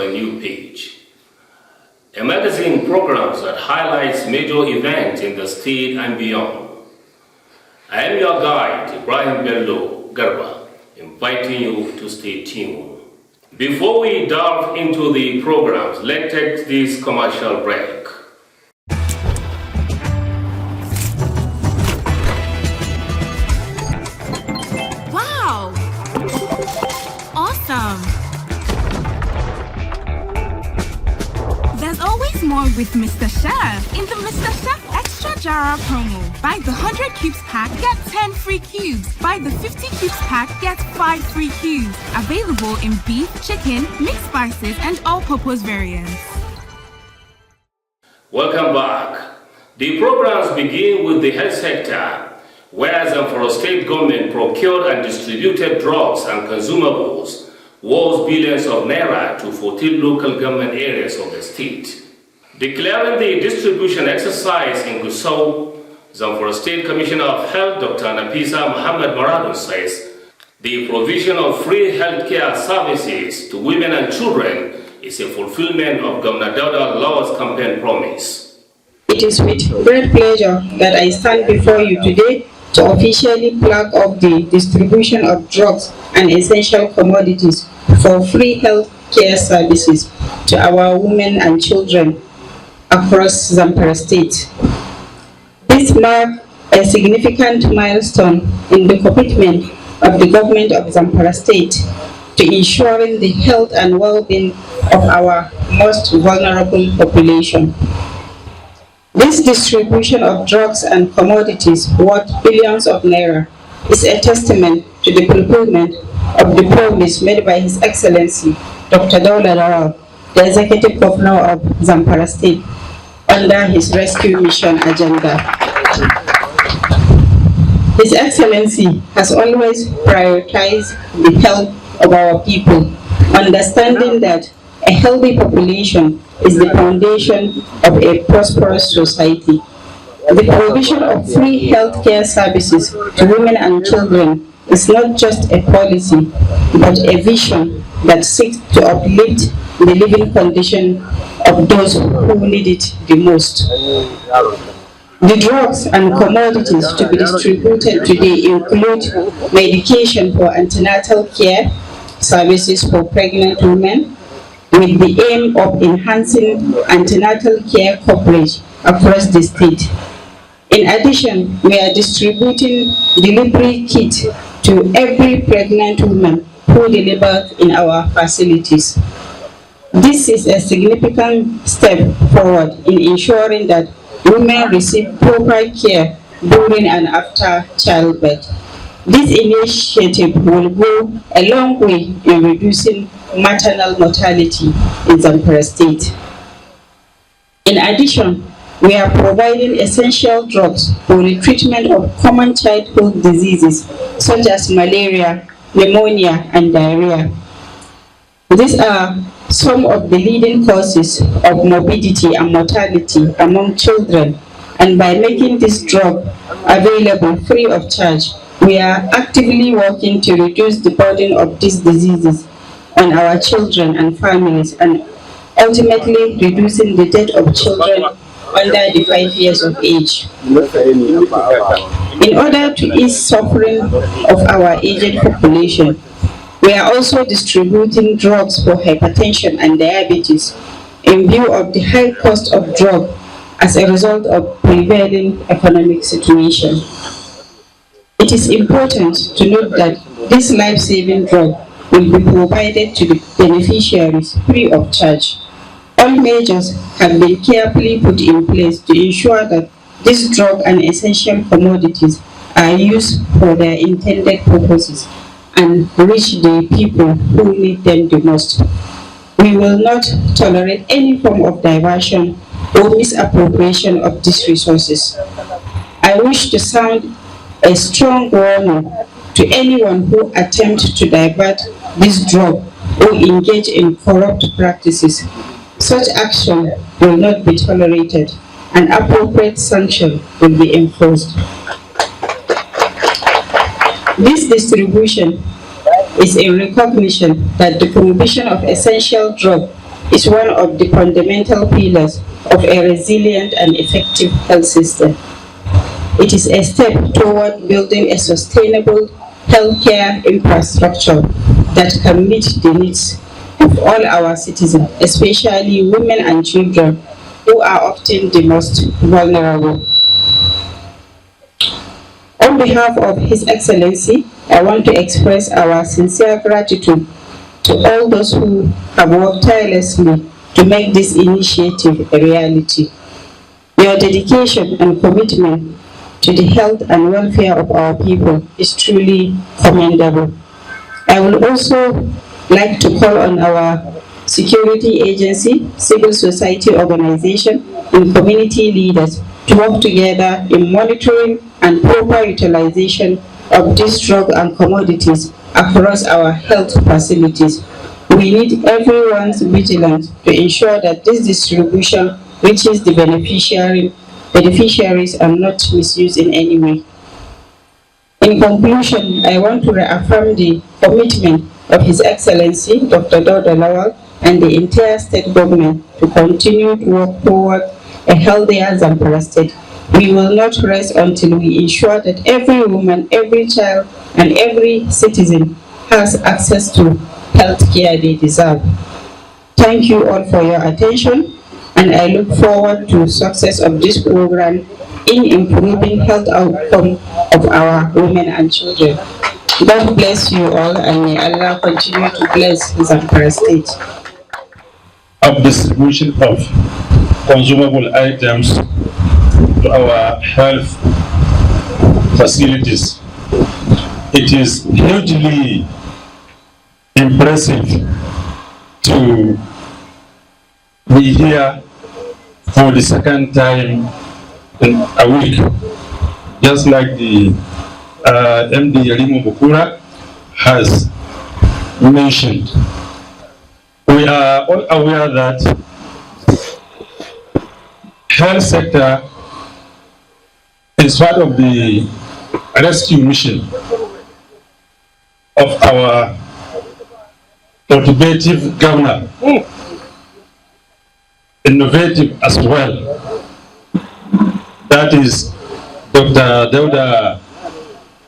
a new page. A magazine program that highlights major events in the state and beyond. I am your guide, Ibrahim Bello Garba, inviting you to stay tuned. Before we delve into the programs, let's take this commercial break. Wow! Awesome! There's always more with Mr. Chef in the Mr. Chef Extra Jar promo. Buy the 100 cubes pack, get 10 free cubes. Buy the 50 cubes pack, get 5 free cubes. Available in beef, chicken, mixed spices, and all-purpose variants. Welcome back. The programs begin with the health sector, where Zamfara state government procured and distributed drugs and consumables worth billions of naira to 14 local government areas of the state. Declaring the distribution exercise in Gusau, Zamfara State Commissioner of Health Dr. Nafisa Muhammad Maradun says the provision of free healthcare services to women and children is a fulfillment of Governor Dauda Law's campaign promise. It is with great pleasure that I stand before you today to officially flag off the distribution of drugs and essential commodities for free health care services to our women and children across Zamfara State. This marks a significant milestone in the commitment of the government of Zamfara State to ensuring the health and well-being of our most vulnerable population. This distribution of drugs and commodities worth billions of naira is a testament to the fulfillment of the promise made by His Excellency Dr. Dauda Lawal, the Executive Governor of Zamfara State, under his rescue mission agenda. His Excellency has always prioritized the health of our people, understanding that a healthy population is the foundation of a prosperous society. The provision of free healthcare services to women and children is not just a policy, but a vision that seeks to uplift the living condition of those who need it the most. The drugs and commodities to be distributed today include medication for antenatal care, services for pregnant women, with the aim of enhancing antenatal care coverage across the state. In addition, we are distributing delivery kits to every pregnant woman who delivers in our facilities. This is a significant step forward in ensuring that women receive proper care during and after childbirth. This initiative will go a long way in reducing maternal mortality in Zamfara State. In addition, we are providing essential drugs for the treatment of common childhood diseases such as malaria, pneumonia, and diarrhea. These are some of the leading causes of morbidity and mortality among children, and by making this drug available free of charge, we are actively working to reduce the burden of these diseases on our children and families, and ultimately reducing the death of children under the 5 years of age. In order to ease suffering of our aged population, we are also distributing drugs for hypertension and diabetes in view of the high cost of drugs as a result of prevailing economic situation. It is important to note that this life-saving drug will be provided to the beneficiaries free of charge. All measures have been carefully put in place to ensure that this drug and essential commodities are used for their intended purposes and reach the people who need them the most. We will not tolerate any form of diversion or misappropriation of these resources. I wish to sound a strong warning to anyone who attempts to divert this drug or engage in corrupt practices. Such action will not be tolerated, and appropriate sanction will be enforced. This distribution is in recognition that the provision of essential drugs is one of the fundamental pillars of a resilient and effective health system. It is a step toward building a sustainable healthcare infrastructure that can meet the needs of all our citizens, especially women and children, who are often the most vulnerable. On behalf of His Excellency, I want to express our sincere gratitude to all those who have worked tirelessly to make this initiative a reality. Your dedication and commitment to the health and welfare of our people is truly commendable. I would also like to call on our security agency, civil society organization, and community leaders to work together in monitoring and proper utilization of these drugs and commodities across our health facilities. We need everyone's vigilance to ensure that this distribution reaches the beneficiaries and not misused in any way. In conclusion, I want to reaffirm the commitment of His Excellency Dr. Dauda Lawal and the entire state government to continue to work toward a healthier Zamfara state. We will not rest until we ensure that every woman, every child, and every citizen has access to health care they deserve. Thank you all for your attention, and I look forward to success of this program in improving health outcome of our women and children. God bless you all, and may Allah continue to bless Zamfara State. Of distribution of consumable items to our health facilities. It is hugely impressive to be here for the second time in a week, just like the MD Yarimo Bukura has mentioned. We are all aware that health sector is part of the rescue mission of our motivative governor, innovative as well. That is Dr. Dauda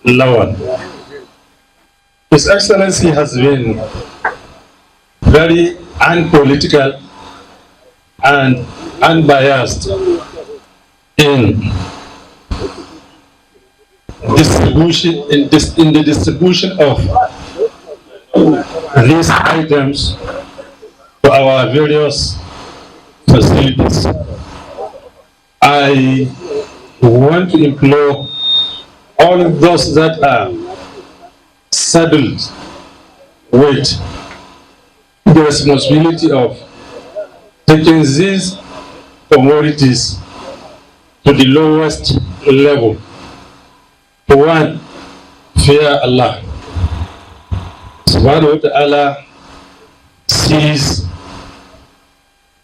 Lawal. His Excellency has been very unpolitical and unbiased in the distribution of these items to our various facilities. I want to implore all of those that are saddled with the responsibility of taking these commodities to the lowest level. To one, fear Allah. Subhanahu wa ta'ala sees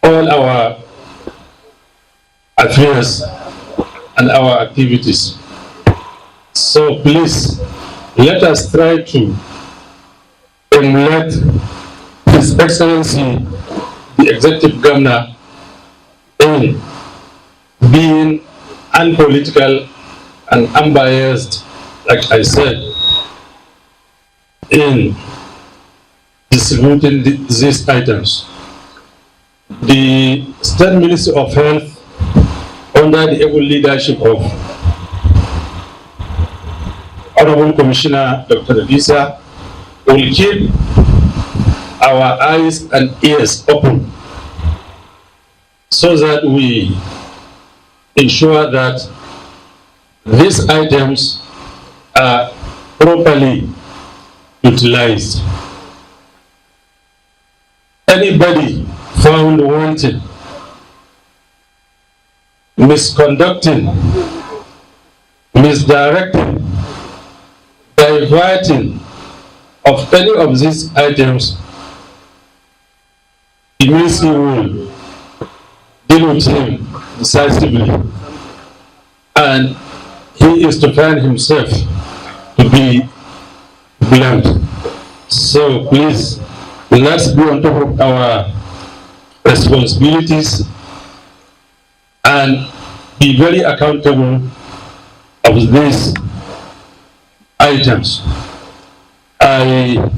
all our affairs and our activities. So please, let us try to emulate His Excellency, the Executive Governor, in being unpolitical and unbiased, like I said, in distributing these items. The State Ministry of Health, under the able leadership of Honorable Commissioner Dr. Adisa, will keep our eyes and ears open so that we ensure that these items are properly utilized. Anybody found wanting, misconducting, misdirecting, diverting of any of these items, the ministry will deal with him decisively, and he is to find himself to be blamed. So please, let's be on top of our responsibilities and be very accountable of these items. I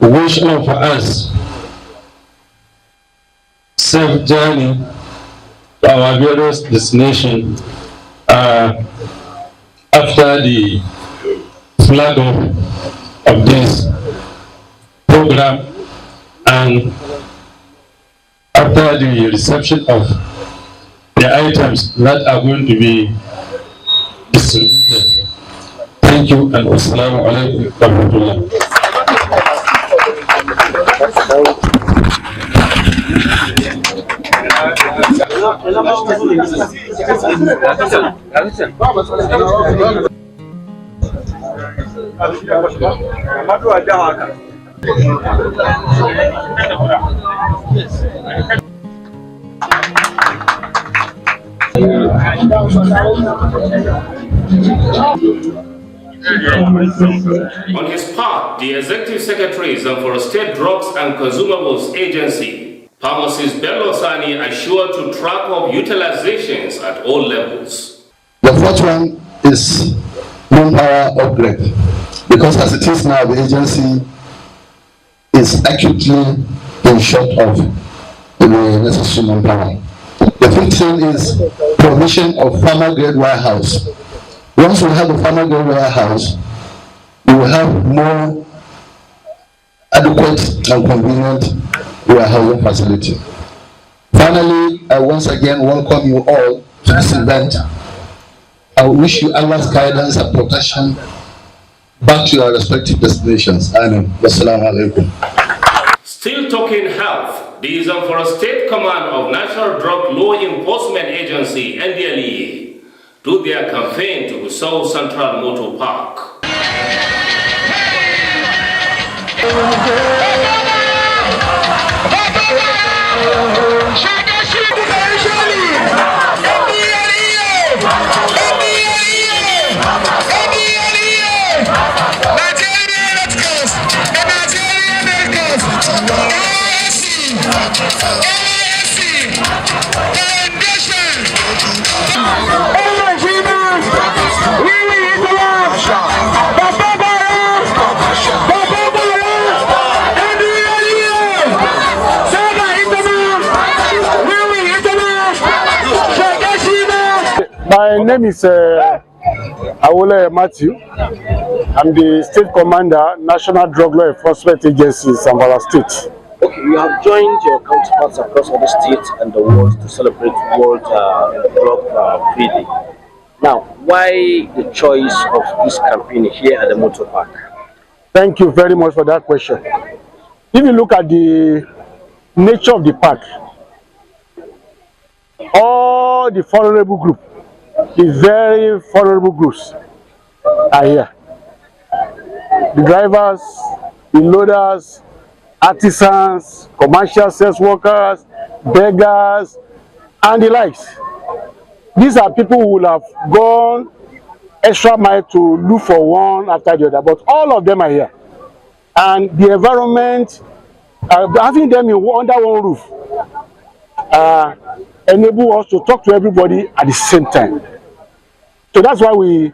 wish all of us safe journey to our various destinations after the flag off of this program and after the reception of the items that are going to be distributed. Thank you and wassalamu alaikum wa rahmatullah. On his part, the Executive Secretary Zamfara State Drugs and Consumables Agency, Pharmacist Bello Sani, assured to track up utilizations at all levels. The fourth one is manpower upgrade, because as it is now, the agency is acutely in short of the necessary manpower. The fifth thing is provision of farmer grade warehouse. Once we have a farmer grade warehouse, we will have more adequate and convenient warehousing facility. Finally, I once again welcome you all to this event. I wish you Allah's guidance and protection back to your respective destinations. Amen. Wassalamu alaikum. Still talking health, the Zamfara State Command of National Drug Law Enforcement Agency, NDLEA, do their campaign to Gusau Central Motor Park. My name is Awole Matthew. I'm the State Commander, National Drug Law Enforcement Agency, Zamfara State. Okay, you have joined your counterparts across other states and the world to celebrate World Drug Free Day. Now, why the choice of this campaign here at the Motor Park? Thank you very much for that question. If you look at the nature of the park, all the vulnerable groups, the very vulnerable groups are here. The drivers, the loaders, artisans, commercial sales workers, beggars, and the likes. These are people who will have gone extra mile to look for one after the other, but all of them are here. And the environment, having them under one roof, enable us to talk to everybody at the same time. So that's why we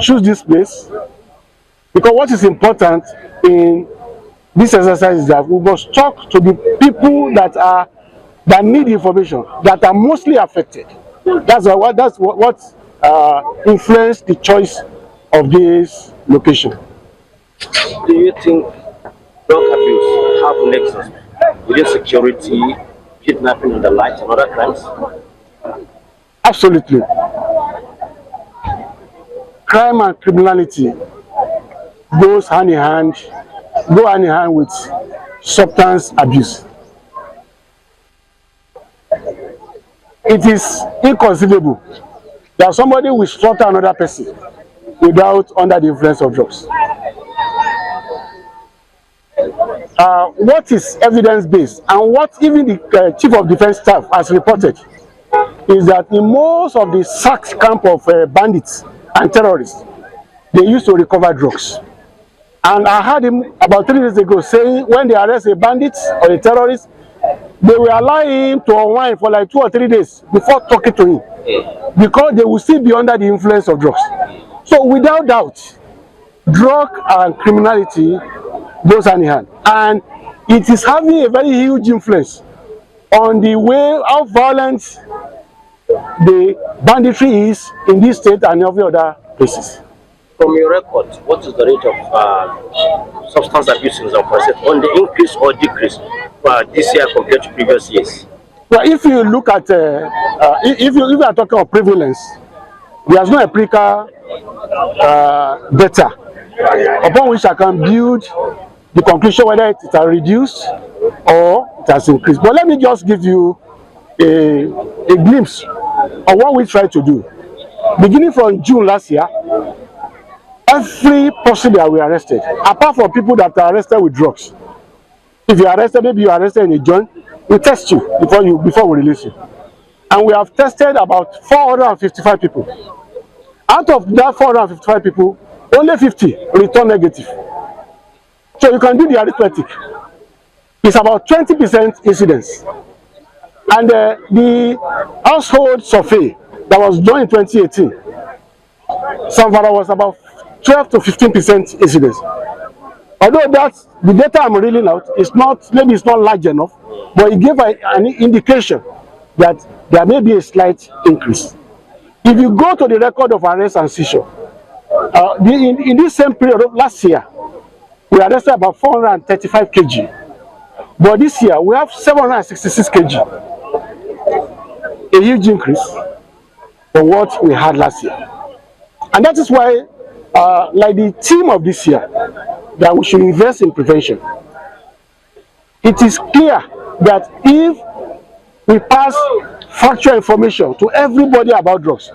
choose this place, because what is important in this exercise is that we must talk to the people that need information, that are mostly affected. That's what influenced the choice of this location. Do you think drug abuse have nexus with insecurity, kidnapping and the likes, and other crimes? Absolutely. Crime and criminality go hand in hand with substance abuse. It is inconceivable that somebody will slaughter another person without under the influence of drugs. What is evidence-based and what even the Chief of Defense Staff has reported is that in most of the sacked camp of bandits and terrorists, they used to recover drugs. And I heard him about 3 days ago saying when they arrest a bandit or a terrorist, they will allow him to unwind for like 2 or 3 days before talking to him, because they will still be under the influence of drugs. So without doubt, drug and criminality goes hand in hand, and it is having a very huge influence on the way how violent the banditry is in this state and every other places. From your record, what is the rate of substance abuse in Zamfara State, on the increase or decrease this year compared to previous years? Well, if you look at if you are talking of prevalence, there's no empirical data upon which I can build the conclusion whether it has reduced or it has increased. But let me just give you a glimpse of what we try to do. Beginning from June last year, every person that we arrested, apart from people that are arrested with drugs, if you are arrested, maybe you are arrested in a joint, we test you before we release you. And we have tested about 455 people. Out of that 455 people, only 50 return negative. So you can do the arithmetic. It's about 20% incidence. And the household survey that was done in 2018, Zamfara was about 12 to 15% incidence. Although that's the data I'm reading out is not, maybe it's not large enough, but it gave an indication that there may be a slight increase. If you go to the record of arrest and seizure, in this same period of last year, we arrested about 435 kg. But this year, we have 766 kg. A huge increase from what we had last year. And that is why, like the theme of this year, that we should invest in prevention. It is clear that if we pass factual information to everybody about drugs,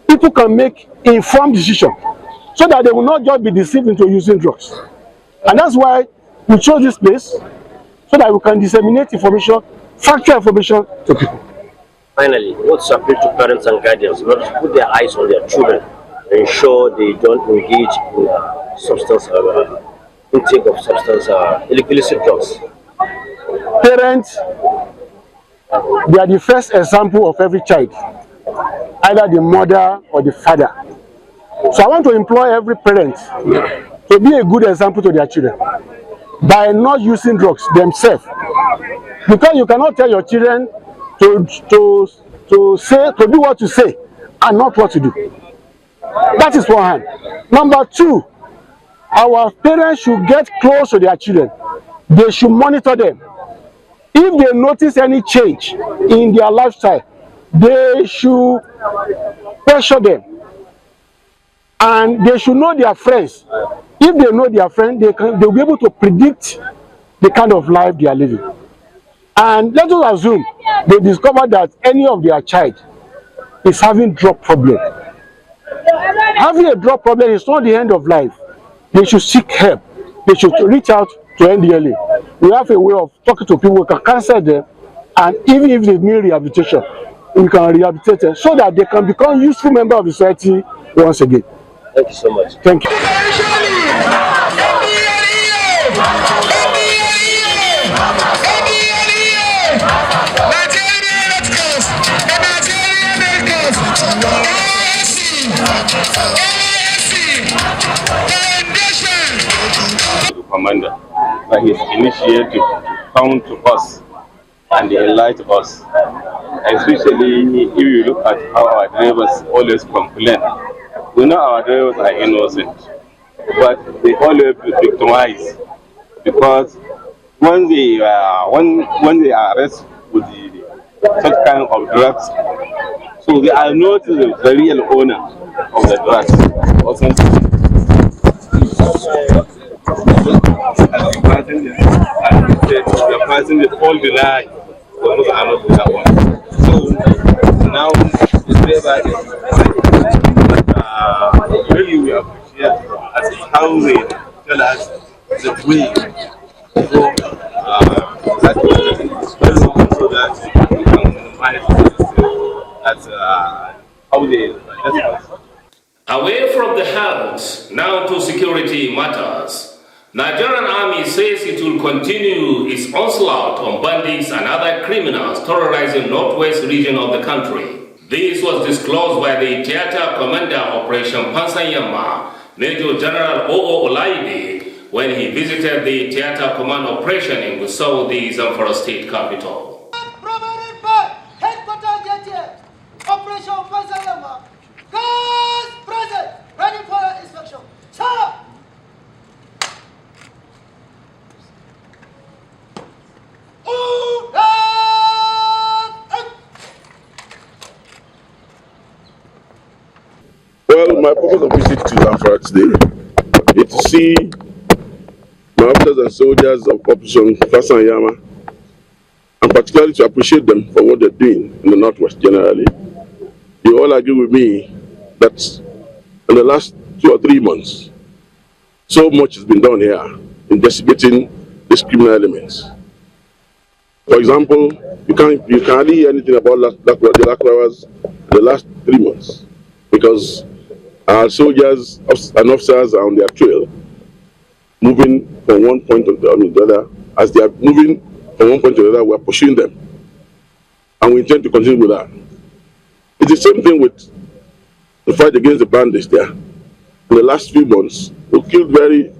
people can make informed decisions so that they will not just be deceived into using drugs. And that's why we chose this place, so that we can disseminate information, factual information to people. Finally, what's appeal to parents and guardians not to put their eyes on their children and ensure they don't engage in substance intake of substance illicit drugs? Parents, they are the first example of every child, either the mother or the father. So I want to employ every parent to be a good example to their children by not using drugs themselves. Because you cannot tell your children to do what to say and not what to do. That is one hand. Number two, our parents should get close to their children. They should monitor them. If they notice any change in their lifestyle, they should pressure them. And they should know their friends. If they know their friends, they'll be able to predict the kind of life they are living. And let us assume they discover that any of their child is having drug problem. Having a drug problem is not the end of life. They should seek help. They should reach out to NDLA. We have a way of talking to people, we can counsel them, and even if they need rehabilitation, we can rehabilitate them so that they can become useful members of the society once again. Thank you so much. Thank you. Commander, by his initiative to come to us and enlighten us, especially if you look at how our drivers always complain. We know our drivers are innocent, but they always victimize, because when they are arrested with such kind of drugs, so they are not the real owner of the drugs or something. The person that all the lie, those are not that one. So now the driver really we appreciate as how they tell us the way to go that so that we can minimize how they Away from the health, now to security matters. Nigerian Army says it will continue its onslaught on bandits and other criminals terrorizing northwest region of the country. This was disclosed by the Theater Commander Operation Pansanyama, Major General O.O. Olaide, when he visited the Theater Command Operation in Gusau, the Zamfara state capital. Headquarters get here. Operation Pansanyama. Guys present, ready for your inspection. Sir! Well, my purpose of visit to Zamfara today is to see my officers and soldiers of Operation Fasanyama, and particularly to appreciate them for what they're doing in the Northwest generally. You all agree with me that in the last 2 or 3 months, so much has been done here in investigating these criminal elements. For example, you can't hardly hear anything about the Lakwarawas in the last 3 months, because our soldiers and officers are on their trail, moving from one point to the other. As they are moving from one point to the other, we are pursuing them. And we intend to continue with that. It's the same thing with the fight against the bandits there. In the last few months, we killed very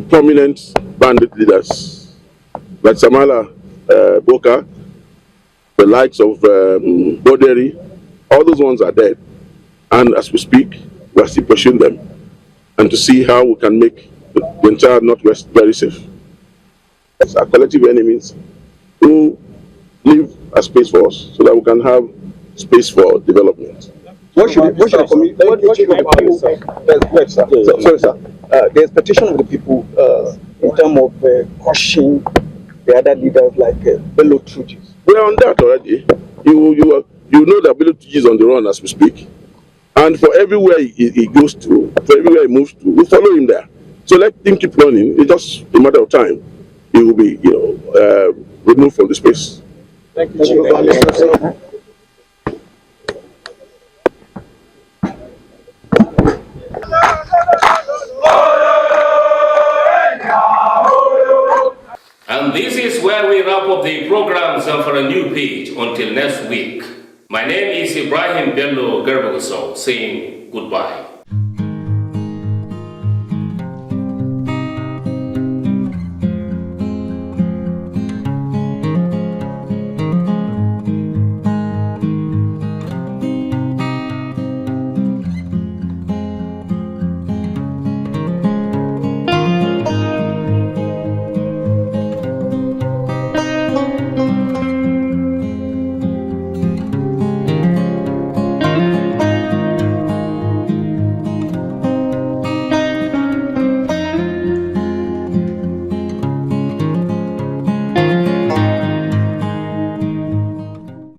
prominent bandit leaders, like Samala Boka, the likes of Boderi. All those ones are dead. And as we speak, we are still pursuing them, and to see how we can make the entire Northwest very safe. It's our collective enemies who leave a space for us so that we can have space for development. There's petition of the people in terms of crushing the other leaders like Bello Trujis. We are on that already. You know that Bello Trujis is on the run as we speak. And for everywhere he goes to, for everywhere he moves to, we follow him there. So let him keep running. It's just a matter of time. He will be, removed from the space. Thank you. And this is where we wrap up the programs for a new page until next week. My name is Ibrahim Bello Gerbaguso, saying goodbye.